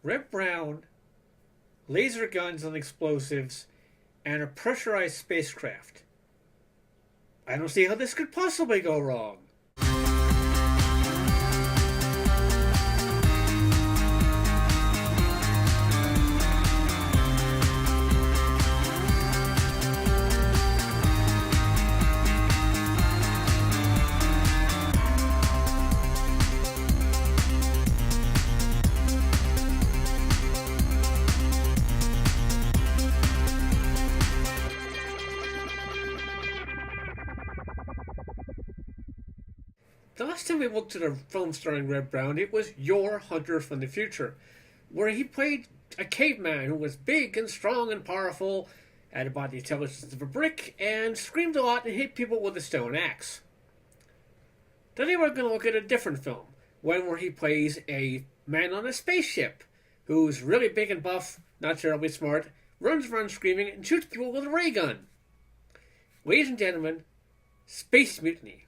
Red Brown, laser guns and explosives, and a pressurized spacecraft. I don't see how this could possibly go wrong. The last time we looked at a film starring Red Brown, it was Your Hunter from the Future, where he played a caveman who was big and strong and powerful, had about the intelligence of a brick, and screamed a lot and hit people with a stone axe. Today we're going to look at a different film, one where he plays a man on a spaceship, who's really big and buff, not terribly smart, runs around screaming, and shoots people with a ray gun. Ladies and gentlemen, Space Mutiny.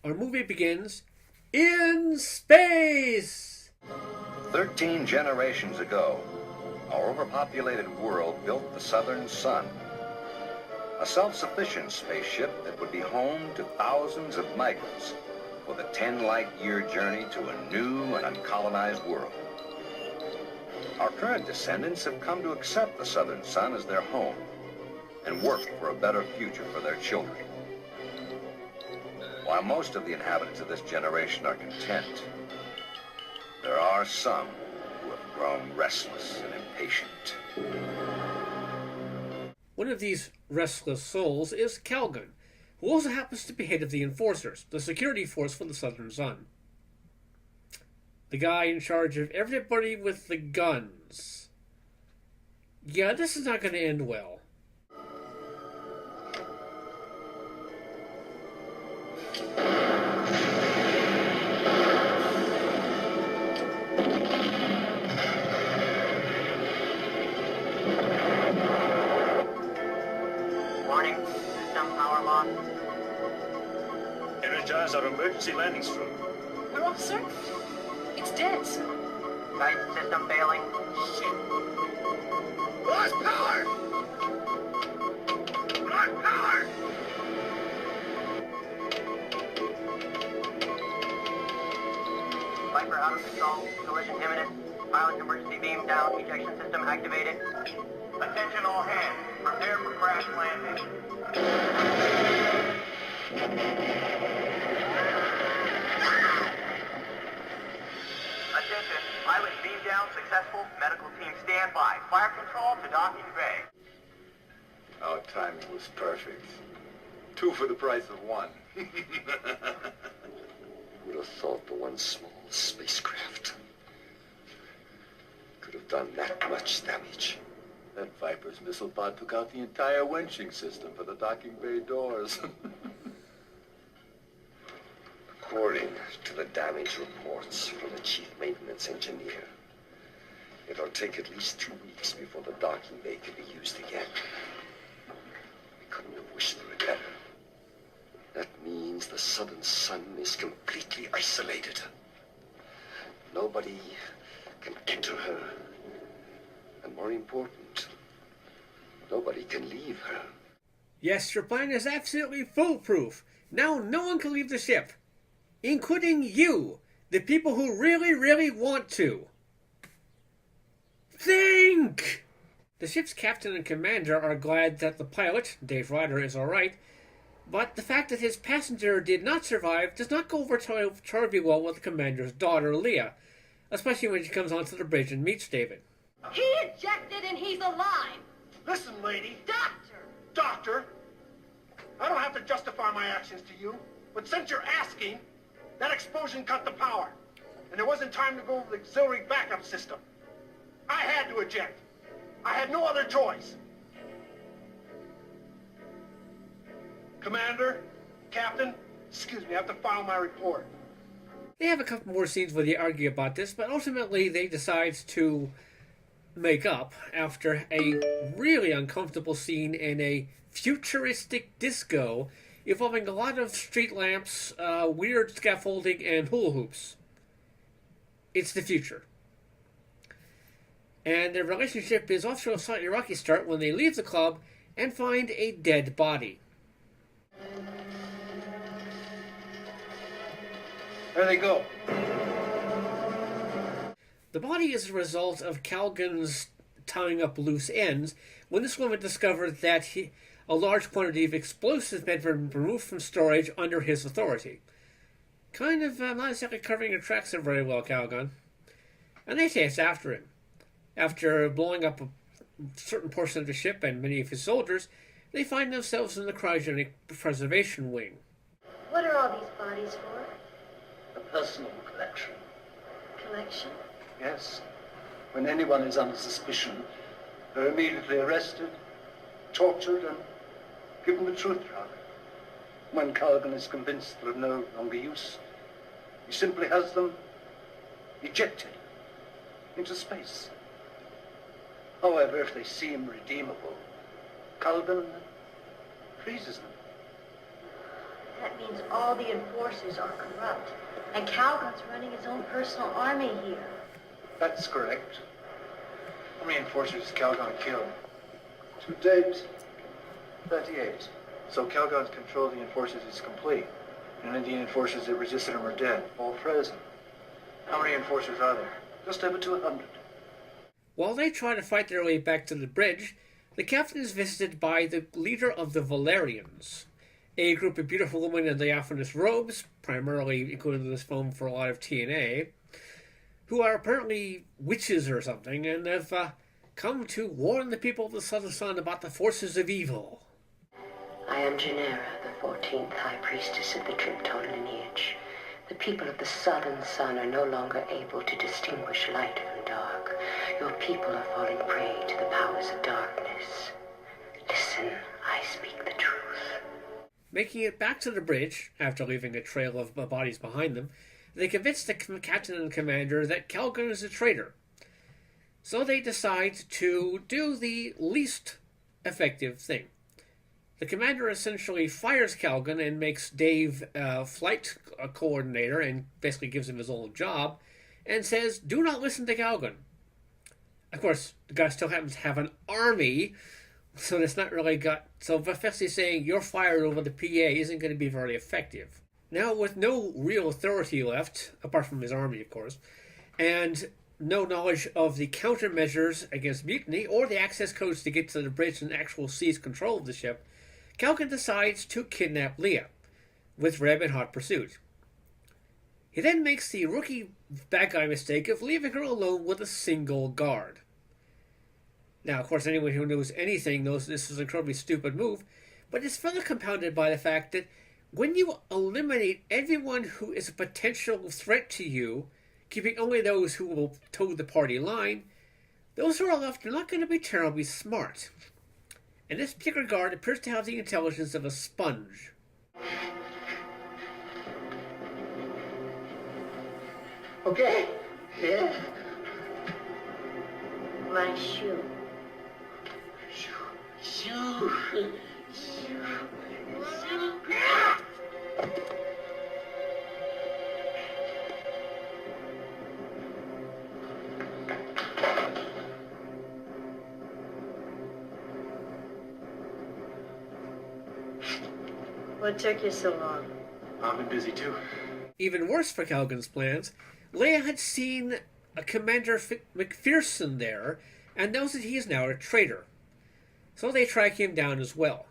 Our movie begins in space! 13 generations ago, our overpopulated world built the Southern Sun, a self-sufficient spaceship that would be home to thousands of migrants with a 10-light-year journey to a new and uncolonized world. Our current descendants have come to accept the Southern Sun as their home and work for a better future for their children. While most of the inhabitants of this generation are content, there are some who have grown restless and impatient. One of these restless souls is Calgon, who also happens to be head of the Enforcers, the security force for the Southern Sun. The guy in charge of everybody with the guns. Yeah, this is not going to end well. Warning, system power loss. Energize our emergency landing strip. Our officer? It's dead. Guidance system failing. Shit. Lost power! Lost power! Viper out of control. Collision imminent. Pilot emergency beam down. Ejection system activated. Attention all hands. Prepare for crash landing. Attention. Pilot beam down successful. Medical team stand by. Fire control to docking bay. Our timing was perfect. 2 for the price of 1. Would have thought the one small spacecraft could have done that much damage. That Viper's missile pod took out the entire winching system for the docking bay doors. According to the damage reports from the chief maintenance engineer, it'll take at least 2 weeks before the docking bay can be used again. We couldn't have wished for it better. That means the Southern Sun is completely isolated. Nobody can enter her. And more important, nobody can leave her. Yes, your plan is absolutely foolproof. Now no one can leave the ship. Including you, the people who really, really want to. Think! The ship's captain and commander are glad that the pilot, Dave Ryder, is alright, but the fact that his passenger did not survive does not go over terribly well with the commander's daughter, Leah, especially when she comes onto the bridge and meets David. He ejected and he's alive. Listen, lady. Doctor! Doctor, I don't have to justify my actions to you, but since you're asking, that explosion cut the power, and there wasn't time to go over the auxiliary backup system. I had to eject. I had no other choice. Commander, Captain, excuse me, I have to file my report. They have a couple more scenes where they argue about this, but ultimately they decide to make up after a really uncomfortable scene in a futuristic disco involving a lot of street lamps, weird scaffolding, and hula hoops. It's the future. And their relationship is off to a slightly rocky start when they leave the club and find a dead body. There they go. The body is a result of Calgon's tying up loose ends when this woman discovered that a large quantity of explosives had been removed from storage under his authority. Kind of not exactly covering your tracks very well, Calgon. And they chase after him. After blowing up a certain portion of the ship and many of his soldiers, they find themselves in the cryogenic preservation wing. What are all these bodies for? A personal collection. Collection? Yes. When anyone is under suspicion, they're immediately arrested, tortured, and given the truth drug. When Calgon is convinced they're of no longer use, he simply has them ejected into space. However, if they seem redeemable, Calgon freezes them. That means all the enforcers are corrupt, and Calgon's running his own personal army here. That's correct. How many enforcers has Calgon killed? To date, 38. So Calgon's control of the enforcers is complete. And any enforcers that resisted him are dead. All frozen. How many enforcers are there? Just over 200. While they try to fight their way back to the bridge, the captain is visited by the leader of the Valerians, a group of beautiful women in diaphanous robes, primarily including this film for a lot of TNA, who are apparently witches or something, and have come to warn the people of the Southern Sun about the forces of evil. I am Genera, the 14th High Priestess of the Triptone lineage. The people of the Southern Sun are no longer able to distinguish light from dark. Your people are falling prey to the powers of darkness. Listen, I speak the truth. Making it back to the bridge, after leaving a trail of bodies behind them, they convince the captain and commander that Calgon is a traitor. So they decide to do the least effective thing. The commander essentially fires Calgon and makes Dave flight coordinator and basically gives him his old job and says, do not listen to Calgon. Of course, the guy still happens to have an army, so it's not really so basically saying you're fired over the PA isn't going to be very effective. Now, with no real authority left, apart from his army, of course, and no knowledge of the countermeasures against mutiny or the access codes to get to the bridge and actual seize control of the ship, Calgon decides to kidnap Leah, with Reb in hot pursuit. He then makes the rookie bad guy mistake of leaving her alone with a single guard. Now, of course, anyone who knows anything knows this is an incredibly stupid move, but it's further compounded by the fact that when you eliminate everyone who is a potential threat to you, keeping only those who will toe the party line, those who are left are not going to be terribly smart. And this particular guard appears to have the intelligence of a sponge. Okay. Yeah. My shoe. Shoo. What took you so long? I've been busy too. Even worse for Calgon's plans, Leia had seen a Commander McPherson there and knows that he is now a traitor. So they track him down as well.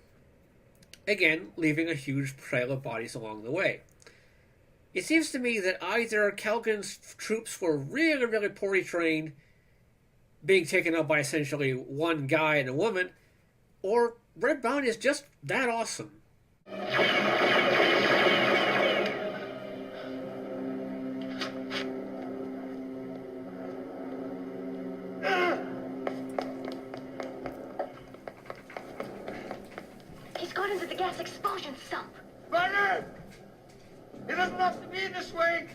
Again, leaving a huge trail of bodies along the way. It seems to me that either Calgon's troops were really, really poorly trained, being taken out by essentially one guy and a woman, or Red Brown is just that awesome. He's gone into the gas expulsion sump. Runner! It doesn't have to be this way!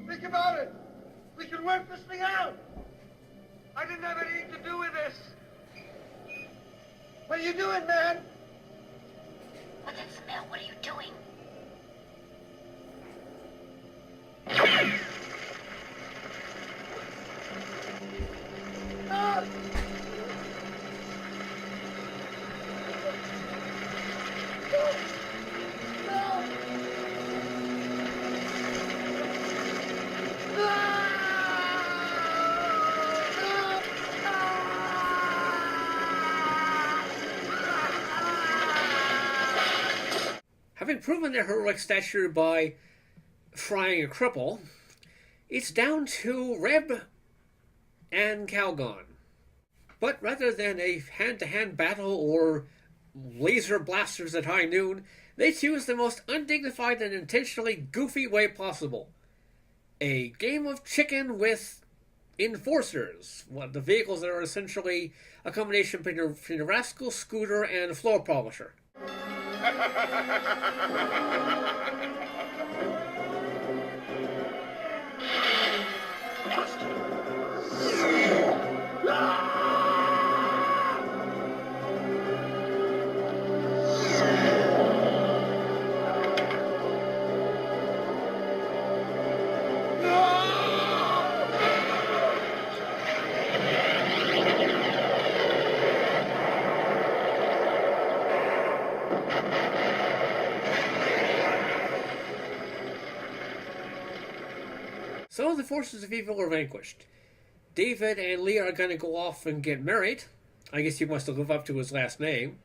Think about it! We can work this thing out! I didn't have anything to do with this! What are you doing, man? What's that smell? What are you doing? Having proven their heroic stature by frying a cripple, it's down to Reb and Calgon. But rather than a hand-to-hand battle or laser blasters at high noon, they choose the most undignified and intentionally goofy way possible. A game of chicken with enforcers, the vehicles that are essentially a combination between a rascal scooter and a floor polisher. So the forces of evil are vanquished. David and Leah are going to go off and get married. I guess he wants to live up to his last name.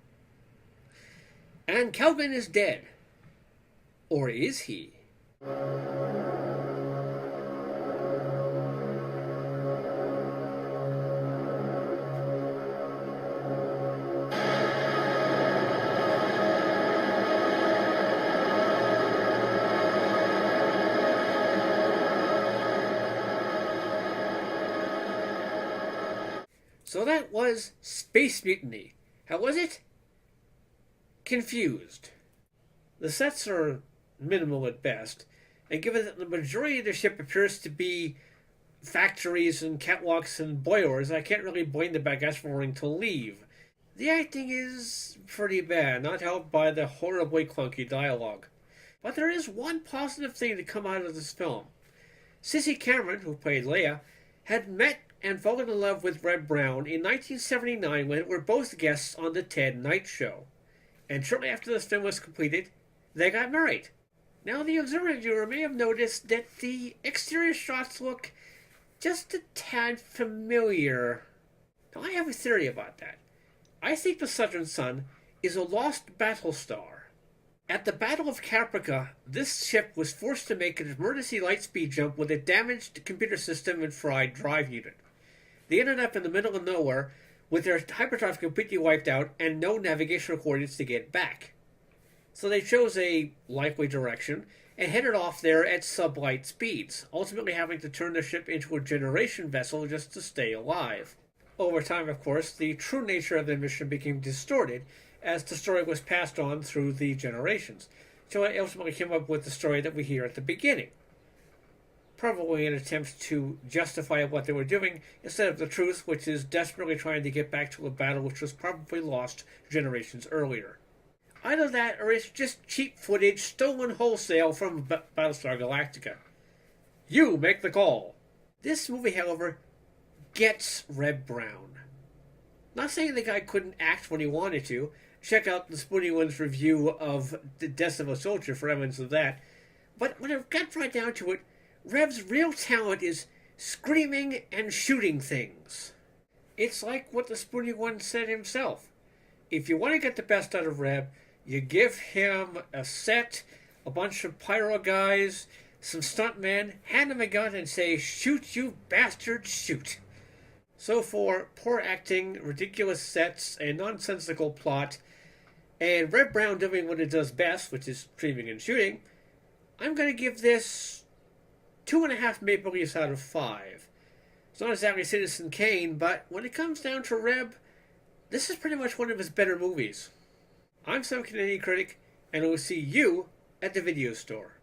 And Calvin is dead. Or is he? So that was Space Mutiny. How was it? Confused. The sets are minimal at best, and given that the majority of the ship appears to be factories and catwalks and boilers, I can't really blame the bad guys for wanting to leave. The acting is pretty bad, not helped by the horribly clunky dialogue. But there is one positive thing to come out of this film. Sissy Cameron, who played Leia, had met and fallen in love with Red Brown in 1979 when they were both guests on the Ted Knight Show. And shortly after this film was completed, they got married. Now, the observant viewer may have noticed that the exterior shots look just a tad familiar. Now, I have a theory about that. I think the Southern Sun is a lost battle star. At the Battle of Caprica, this ship was forced to make an emergency light speed jump with a damaged computer system and fried drive unit. They ended up in the middle of nowhere with their hyperdrive completely wiped out and no navigational coordinates to get back. So they chose a likely direction and headed off there at sublight speeds, ultimately having to turn the ship into a generation vessel just to stay alive. Over time, of course, the true nature of the mission became distorted as the story was passed on through the generations. So it ultimately came up with the story that we hear at the beginning. Probably an attempt to justify what they were doing instead of the truth, which is desperately trying to get back to a battle which was probably lost generations earlier. Either that, or it's just cheap footage stolen wholesale from Battlestar Galactica. You make the call. This movie, however, gets Red Brown. Not saying the guy couldn't act when he wanted to. Check out the Spoony One's review of The Death of a Soldier for evidence of that. But when it got right down to it, Rev's real talent is screaming and shooting things. It's like what the Spoony One said himself. If you want to get the best out of Rev, you give him a set, a bunch of pyro guys, some stuntmen, hand him a gun and say, "Shoot, you bastard, shoot." So for poor acting, ridiculous sets, a nonsensical plot, and Red Brown doing what it does best, which is screaming and shooting, I'm going to give this 2.5 Maple Leafs out of 5. It's not exactly Citizen Kane, but when it comes down to Reb, this is pretty much one of his better movies. I'm some Canadian critic, and I will see you at the video store.